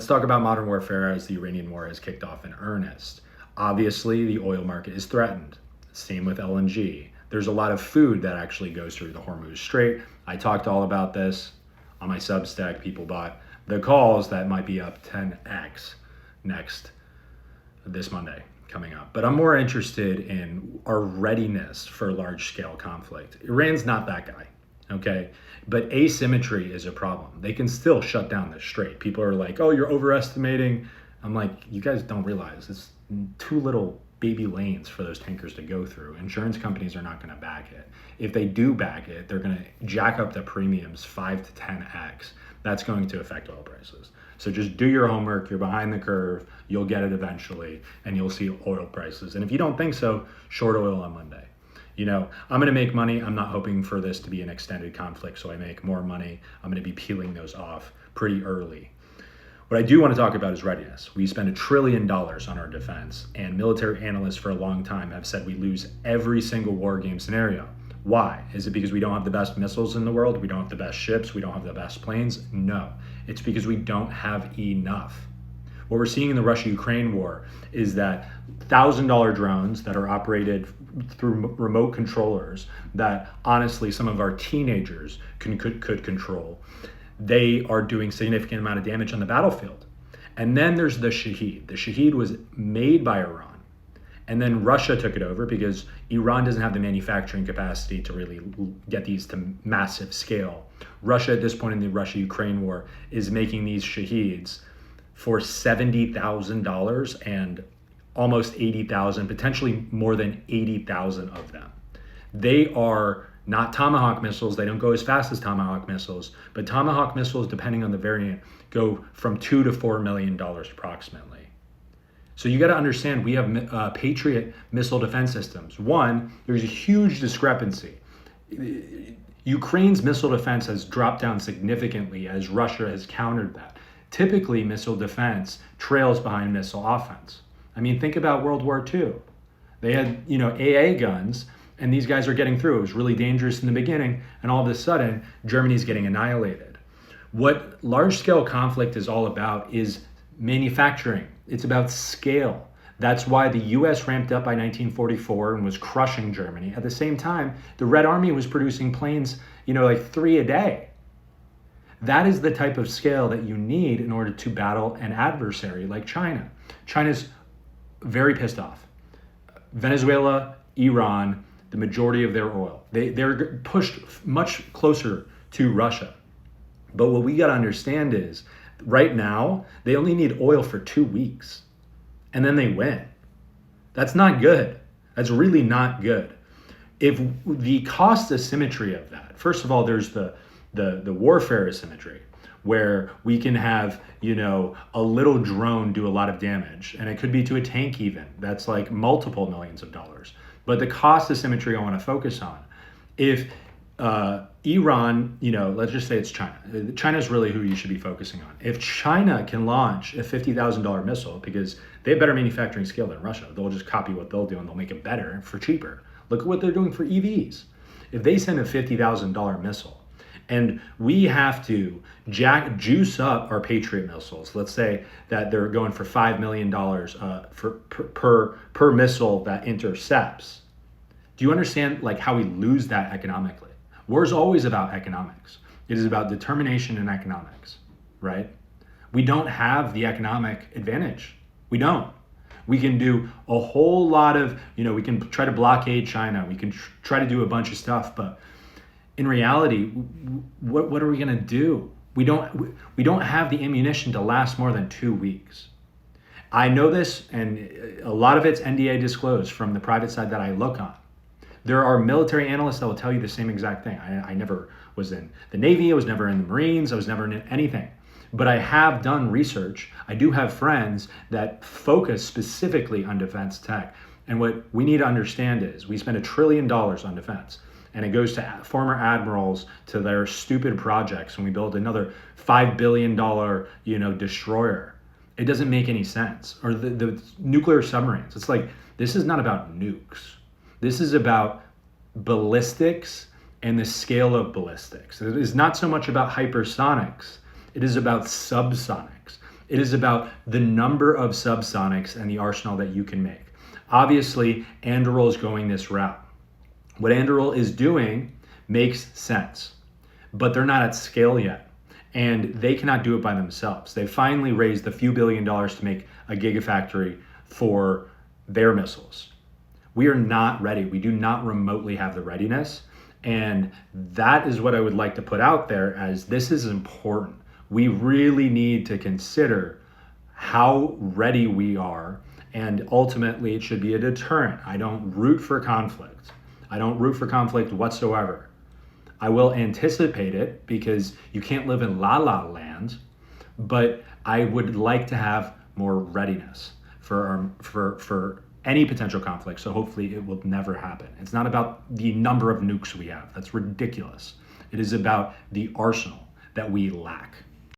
Let's talk about modern warfare as the Iranian war has kicked off in earnest. Obviously, the oil market is threatened. Same with LNG. There's a lot of food that actually goes through the Hormuz Strait. I talked all about this on my Substack. People bought the calls that might be up 10x this Monday coming up. But I'm more interested in our readiness for large-scale conflict. Iran's not that guy, okay? But asymmetry is a problem. They can still shut down the strait. People are like, oh, you're overestimating. I'm like, you guys don't realize it's too little baby lanes for those tankers to go through. Insurance companies are not going to back it. If they do back it, they're going to jack up the premiums 5 to 10x. That's going to affect oil prices. So just do your homework. You're behind the curve. You'll get it eventually, and you'll see oil prices. And if you don't think so, short oil on Monday. You know, I'm going to make money. I'm not hoping for this to be an extended conflict, so I make more money. I'm going to be peeling those off pretty early. What I do want to talk about is readiness. We spend $1 trillion on our defense, and military analysts for a long time have said we lose every single war game scenario. Why? Is it because we don't have the best missiles in the world? We don't have the best ships? We don't have the best planes? No. It's because we don't have enough. What we're seeing in the Russia-Ukraine war is that $1,000 drones that are operated through remote controllers that honestly some of our teenagers could control, they are doing significant amount of damage on the battlefield. And then there's the Shahed. The Shahed was made by Iran. And then Russia took it over because Iran doesn't have the manufacturing capacity to really get these to massive scale. Russia at this point in the Russia-Ukraine war is making these Shaheds for $70,000 and almost 80,000, potentially more than 80,000 of them. They are not Tomahawk missiles. They don't go as fast as Tomahawk missiles, but Tomahawk missiles, depending on the variant, go from $2 to $4 million approximately. So you got to understand, we have Patriot missile defense systems. One, there's a huge discrepancy. Ukraine's missile defense has dropped down significantly as Russia has countered that. Typically, missile defense trails behind missile offense. I mean, think about World War II. They had, AA guns, and these guys are getting through. It was really dangerous in the beginning, and all of a sudden, Germany's getting annihilated. What large-scale conflict is all about is manufacturing. It's about scale. That's why the US ramped up by 1944 and was crushing Germany. At the same time, the Red Army was producing planes, like 3 a day. That is the type of scale that you need in order to battle an adversary like China. China's very pissed off. Venezuela, Iran, the majority of their oil, they're pushed much closer to Russia. But what we got to understand is, right now, they only need oil for 2 weeks, and then they win. That's not good. That's really not good. If the cost asymmetry of that, first of all, there's the warfare asymmetry, where we can have, a little drone do a lot of damage, and it could be to a tank even. That's like multiple millions of dollars. But the cost asymmetry I want to focus on, if Iran, let's just say it's China. China's really who you should be focusing on. If China can launch a $50,000 missile, because they have better manufacturing scale than Russia, they'll just copy what they'll do and they'll make it better for cheaper. Look at what they're doing for EVs. If they send a $50,000 missile and we have to juice up our Patriot missiles, let's say that they're going for $5 million per missile that intercepts. Do you understand how we lose that economically? War is always about economics. It is about determination and economics, right? We don't have the economic advantage. We don't. We can do a whole lot of, we can try to blockade China. We can try to do a bunch of stuff, but in reality, what are we going to do? We don't have the ammunition to last more than 2 weeks. I know this, and a lot of it's NDA disclosed from the private side that I look on. There are military analysts that will tell you the same exact thing. I never was in the Navy. I was never in the Marines. I was never in anything. But I have done research. I do have friends that focus specifically on defense tech. And what we need to understand is we spend $1 trillion on defense. And it goes to former admirals to their stupid projects. And we build another $5 billion, destroyer. It doesn't make any sense. Or the nuclear submarines. It's like, this is not about nukes. This is about ballistics and the scale of ballistics. It is not so much about hypersonics. It is about subsonics. It is about the number of subsonics and the arsenal that you can make. Obviously, Anduril is going this route. What Anduril is doing makes sense, but they're not at scale yet. And they cannot do it by themselves. They finally raised a few $1 billions to make a gigafactory for their missiles. We are not ready. We do not remotely have the readiness. And that is what I would like to put out there as this is important. We really need to consider how ready we are, and ultimately it should be a deterrent. I don't root for conflict. I don't root for conflict whatsoever. I will anticipate it because you can't live in la la land, but I would like to have more readiness for any potential conflict. So hopefully it will never happen. It's not about the number of nukes we have. That's ridiculous. It is about the arsenal that we lack.